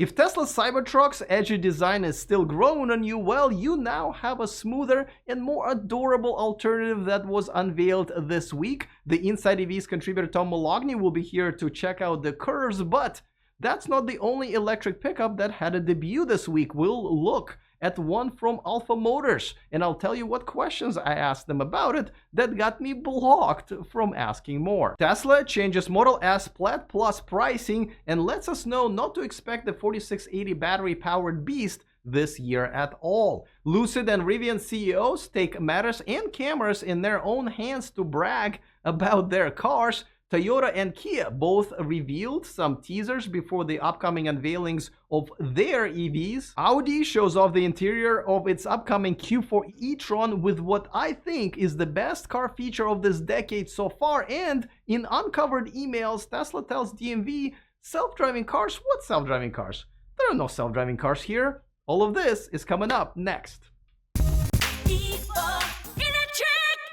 If Tesla Cybertruck's edgy design is still growing on you, well, you now have a smoother and more adorable alternative that was unveiled this week. The InsideEVs contributor Tom Moloughney will be here to check out the curves, but that's not the only electric pickup that had a debut this week. We'll look at one from Alpha Motors, and I'll tell you what questions I asked them about it that got me blocked from asking more. Tesla changes Model S Plaid Plus pricing and lets us know not to expect the 4680 battery-powered beast this year at all. Lucid and Rivian CEOs take matters and cameras in their own hands to brag about their cars. Toyota and Kia both revealed some teasers before the upcoming unveilings of their EVs. Audi shows off the interior of its upcoming Q4 E-Tron with what I think is the best car feature of this decade so far. And in uncovered emails, Tesla tells DMV, self-driving cars? What self-driving cars? There are no self-driving cars here. All of this is coming up next.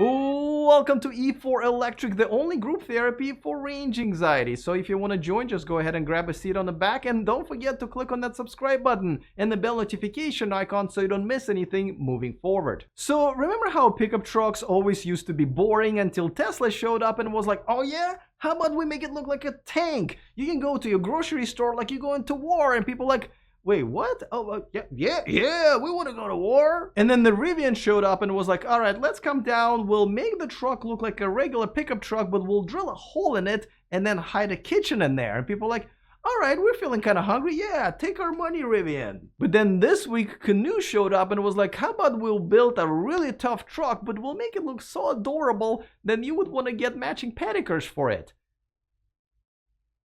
Welcome to E4 Electric, the only group therapy for range anxiety. So if you want to join, just go ahead and grab a seat on the back, and don't forget to click on that subscribe button and the bell notification icon so you don't miss anything moving forward. So remember how pickup trucks always used to be boring until Tesla showed up and was like, oh yeah? How about we make it look like a tank? You can go to your grocery store like you go into war, and people like, wait, what? Oh, yeah, we want to go to war. And then the Rivian showed up and was like, all right, let's come down. We'll make the truck look like a regular pickup truck, but we'll drill a hole in it and then hide a kitchen in there. And people are like, all right, we're feeling kind of hungry. Yeah, take our money, Rivian. But then this week, Canoo showed up and was like, how about we'll build a really tough truck, but we'll make it look so adorable that you would want to get matching pedicures for it.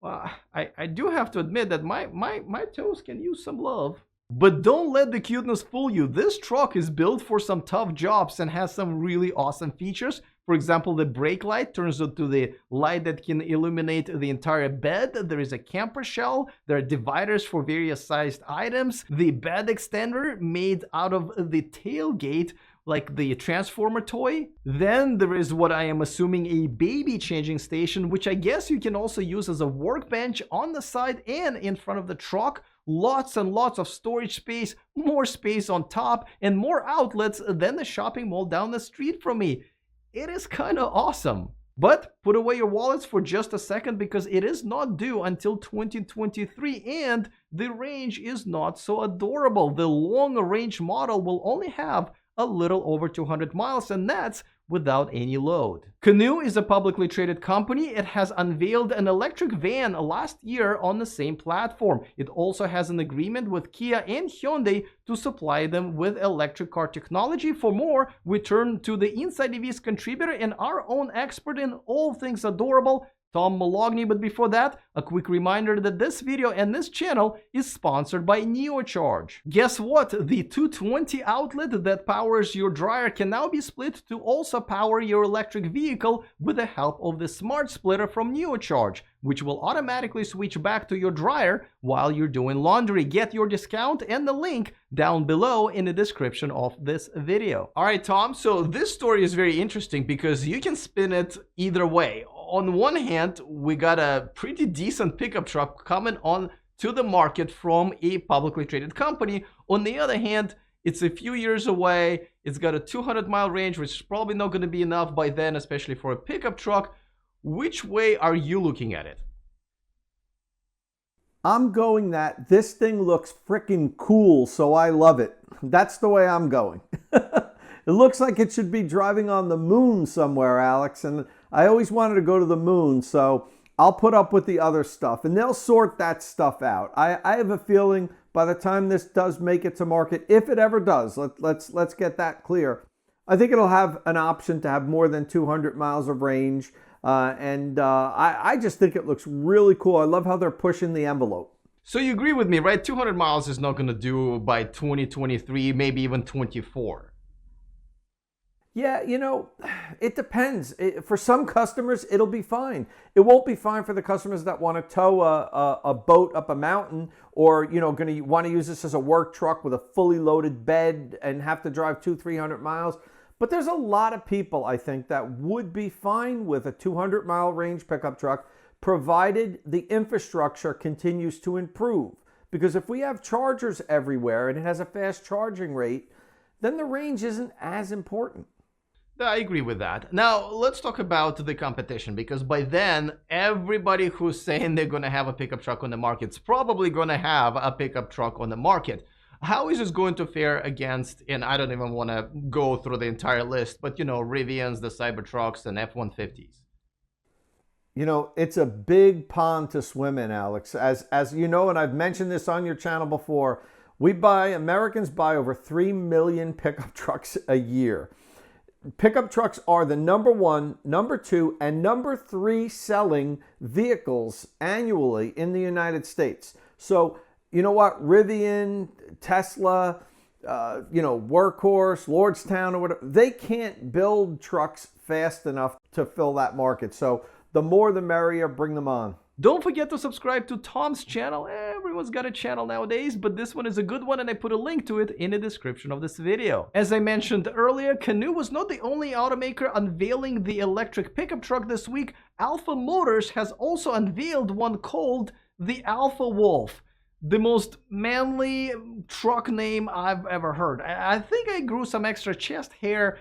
Well, I do have to admit that my toes can use some love. But don't let the cuteness fool you. This truck is built for some tough jobs and has some really awesome features. For example, the brake light turns into the light that can illuminate the entire bed. There is a camper shell. There are dividers for various sized items. The bed extender made out of the tailgate, like the Transformer toy. Then there is what I am assuming a baby changing station, which I guess you can also use as a workbench on the side and in front of the truck. Lots and lots of storage space, more space on top, and more outlets than the shopping mall down the street from me. It is kind of awesome. But put away your wallets for just a second, because it is not due until 2023 and the range is not so adorable. The long range model will only have a little over 200 miles, and that's without any load. Canoo is a publicly traded company. It has unveiled an electric van last year on the same platform. It also has an agreement with Kia and Hyundai to supply them with electric car technology. For more, we turn to the InsideEVs contributor and our own expert in all things adorable, Tom Moloughney. But before that, a quick reminder that this video and this channel is sponsored by NeoCharge. Guess what? The 220 outlet that powers your dryer can now be split to also power your electric vehicle with the help of the smart splitter from NeoCharge, which will automatically switch back to your dryer while you're doing laundry. Get your discount and the link down below in the description of this video. All right, Tom, so this story is very interesting because you can spin it either way. On one hand, we got a pretty decent pickup truck coming on to the market from a publicly traded company. On the other hand, it's a few years away. It's got a 200-mile range, which is probably not going to be enough by then, especially for a pickup truck. Which way are you looking at it? I'm going that this thing looks freaking cool, so I love it. That's the way I'm going. It looks like it should be driving on the moon somewhere, Alex, and I always wanted to go to the moon, so I'll put up with the other stuff, and they'll sort that stuff out. I have a feeling by the time this does make it to market, if it ever does, let's get that clear, I think it'll have an option to have more than 200 miles of range, I just think it looks really cool. I love how they're pushing the envelope. So you agree with me, right? 200 miles is not going to do by 2023, maybe even 24. Yeah, you know, it depends. For some customers, it'll be fine. It won't be fine for the customers that want to tow a boat up a mountain, or, you know, going to want to use this as a work truck with a fully loaded bed and have to drive 200-300 miles. But there's a lot of people, I think, that would be fine with a 200-mile range pickup truck, provided the infrastructure continues to improve. Because if we have chargers everywhere and it has a fast charging rate, then the range isn't as important. I agree with that. Now, let's talk about the competition, because by then, everybody who's saying they're going to have a pickup truck on the market is probably going to have a pickup truck on the market. How is this going to fare against, and I don't even want to go through the entire list, but you know, Rivians, the Cybertrucks, and F-150s? You know, it's a big pond to swim in, Alex. As you know, and I've mentioned this on your channel before, Americans buy over 3 million pickup trucks a year. Pickup trucks are the number 1, number 2, and number 3 selling vehicles annually in the United States. So, you know what? Rivian, Tesla, Workhorse, Lordstown, or whatever, they can't build trucks fast enough to fill that market. So the more the merrier, bring them on. Don't forget to subscribe to Tom's channel. Everyone's got a channel nowadays, but this one is a good one, and I put a link to it in the description of this video. As I mentioned earlier, Canoo was not the only automaker unveiling the electric pickup truck this week. Alpha Motors has also unveiled one called the Alpha Wolf. The most manly truck name I've ever heard. I think I grew some extra chest hair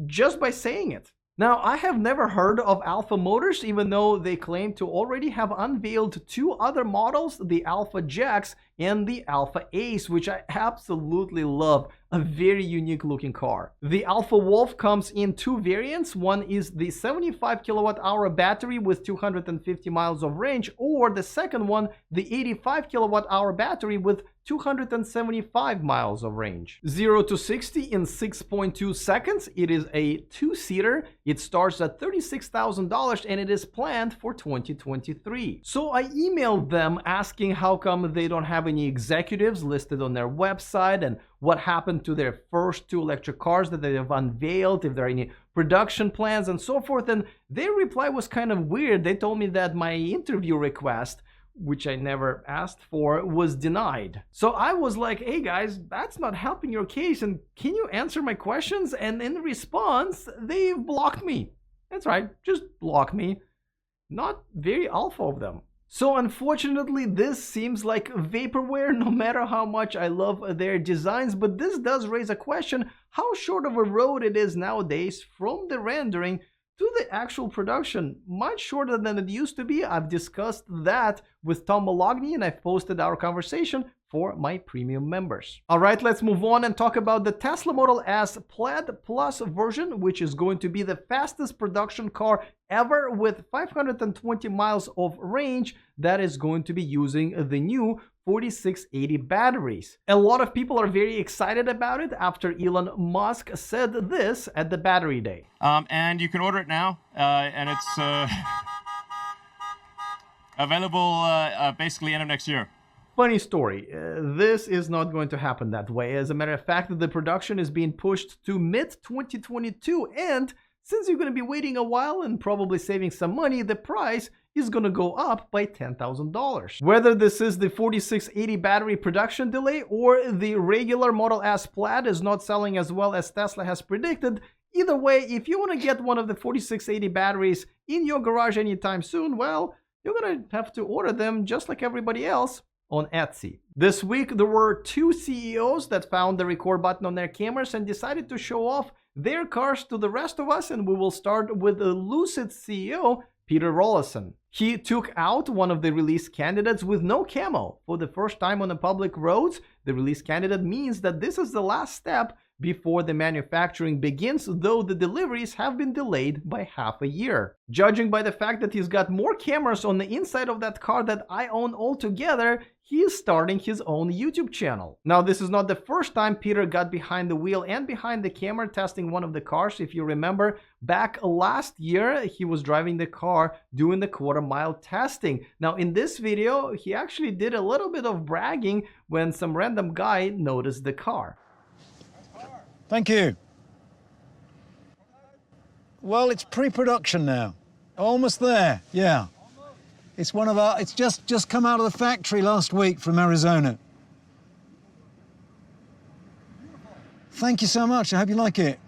just by saying it. Now, I have never heard of Alpha Motors, even though they claim to already have unveiled 2 other models, the Alpha Jax and the Alpha Ace, which I absolutely love. A very unique looking car. The Alpha Wolf comes in 2 variants. One is the 75 kilowatt hour battery with 250 miles of range, or the second one, the 85 kilowatt hour battery with 275 miles of range. 0 to 60 in 6.2 seconds. It is a 2-seater. It starts at $36,000 and it is planned for 2023. So I emailed them asking how come they don't have any executives listed on their website and what happened to their first 2 electric cars that they have unveiled, if there are any production plans and so forth. And their reply was kind of weird. They told me that my interview request, which I never asked for, was denied. So I was like, hey guys, that's not helping your case, and can you answer my questions? And in response, they've blocked me. That's right, just block me. Not very alpha of them. So unfortunately, this seems like vaporware, no matter how much I love their designs, but this does raise a question how short of a road it is nowadays from the rendering to the actual production. Much shorter than it used to be. I've discussed that with Tom Moloughney, and I've posted our conversation for my premium members. All right, let's move on and talk about the Tesla Model S Plaid Plus version, which is going to be the fastest production car ever with 520 miles of range that is going to be using the new 4680 batteries. A lot of people are very excited about it after Elon Musk said this at the battery day. And you can order it now, and it's available basically end of next year. Funny story, this is not going to happen that way. As a matter of fact, the production is being pushed to mid-2022, and since you're going to be waiting a while and probably saving some money, the price is going to go up by $10,000. Whether this is the 4680 battery production delay or the regular Model S Plaid is not selling as well as Tesla has predicted, either way, if you want to get one of the 4680 batteries in your garage anytime soon, well, you're going to have to order them just like everybody else on Etsy. This week, there were 2 CEOs that found the record button on their cameras and decided to show off their cars to the rest of us, and we will start with the Lucid CEO, Peter Rawlinson. He took out one of the release candidates with no camo for the first time on the public roads. The release candidate means that this is the last step before the manufacturing begins, though the deliveries have been delayed by half a year. Judging by the fact that he's got more cameras on the inside of that car that I own altogether, he is starting his own YouTube channel. Now, this is not the first time Peter got behind the wheel and behind the camera testing one of the cars. If you remember, back last year, he was driving the car doing the quarter-mile testing. Now, in this video, he actually did a little bit of bragging when some random guy noticed the car. Thank you. Well, it's pre-production now. Almost there, yeah. It's one of our, it's just come out of the factory last week from Arizona. Thank you so much. I hope you like it.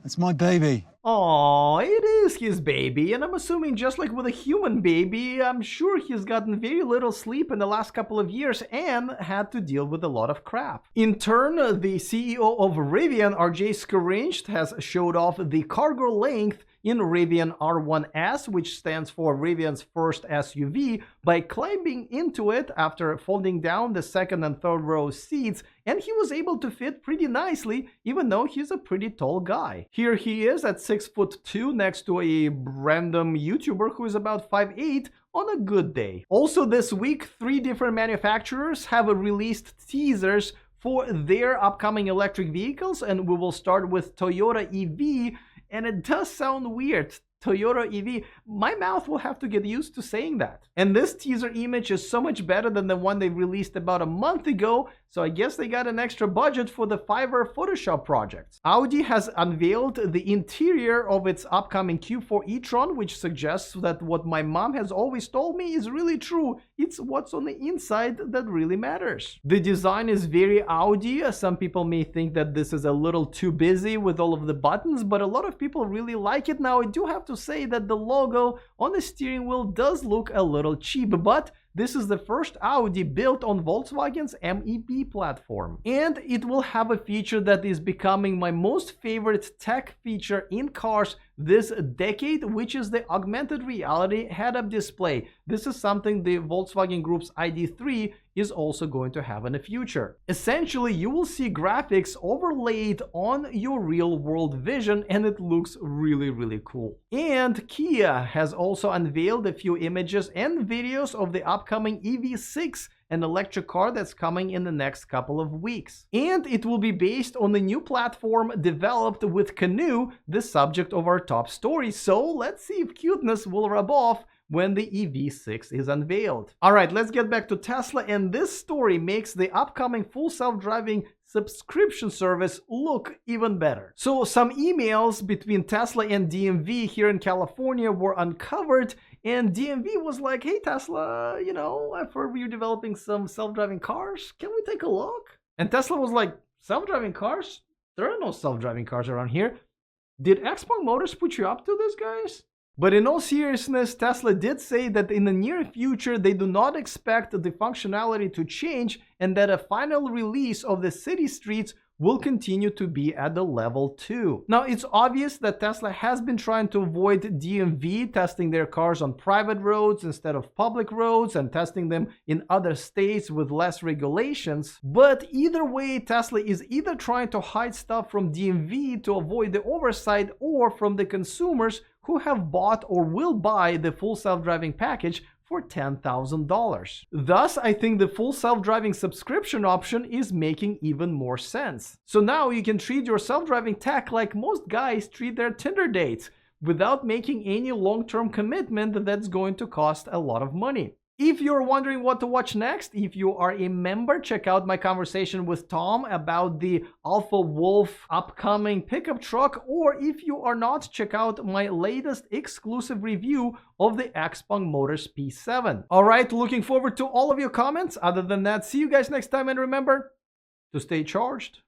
It's my baby. Oh, it is his baby, and I'm assuming just like with a human baby, I'm sure he's gotten very little sleep in the last couple of years and had to deal with a lot of crap. In turn, the CEO of Rivian, RJ Scaringe, has showed off the cargo length in Rivian R1S, which stands for Rivian's first SUV, by climbing into it after folding down the second and third row seats, and he was able to fit pretty nicely, even though he's a pretty tall guy. Here he is at 6'2" next to a random YouTuber who is about 5'8", on a good day. Also this week, 3 different manufacturers have released teasers for their upcoming electric vehicles, and we will start with Toyota EV. And it does sound weird. Toyota EV, my mouth will have to get used to saying that. And this teaser image is so much better than the one they released about a month ago, so I guess they got an extra budget for the Fiverr Photoshop projects. Audi has unveiled the interior of its upcoming Q4 e-tron, which suggests that what my mom has always told me is really true. It's what's on the inside that really matters. The design is very Audi. Some people may think that this is a little too busy with all of the buttons, but a lot of people really like it. Now, I do have to say that the logo on the steering wheel does look a little cheap, but this is the first Audi built on Volkswagen's MEB platform. And it will have a feature that is becoming my most favorite tech feature in cars this decade, which is the augmented reality head-up display. This is something the Volkswagen Group's ID.3 is also going to have in the future. Essentially, you will see graphics overlaid on your real-world vision, and it looks really, really cool. And Kia has also unveiled a few images and videos of the upcoming EV6, an electric car that's coming in the next couple of weeks. And it will be based on the new platform developed with Canoo, the subject of our top story. So let's see if cuteness will rub off when the EV6 is unveiled. All right, let's get back to Tesla, and this story makes the upcoming full self-driving subscription service look even better. So some emails between Tesla and DMV here in California were uncovered, and DMV was like, hey Tesla, you know, I've heard you're developing some self-driving cars. Can we take a look? And Tesla was like, self-driving cars? There are no self-driving cars around here. Did Xpeng Motors put you up to this, guys? But in all seriousness, Tesla did say that in the near future, they do not expect the functionality to change, and that a final release of the city streets will continue to be at the level 2. Now, it's obvious that Tesla has been trying to avoid DMV testing their cars on private roads instead of public roads and testing them in other states with less regulations. But either way, Tesla is either trying to hide stuff from DMV to avoid the oversight, or from the consumers who have bought or will buy the full self-driving package for $10,000. Thus, I think the full self-driving subscription option is making even more sense. So now you can treat your self-driving tech like most guys treat their Tinder dates, without making any long-term commitment that's going to cost a lot of money. If you're wondering what to watch next, if you are a member, check out my conversation with Tom about the Alpha Wolf upcoming pickup truck, or if you are not, check out my latest exclusive review of the Xpeng Motors P7. All right, looking forward to all of your comments. Other than that, see you guys next time, and remember to stay charged.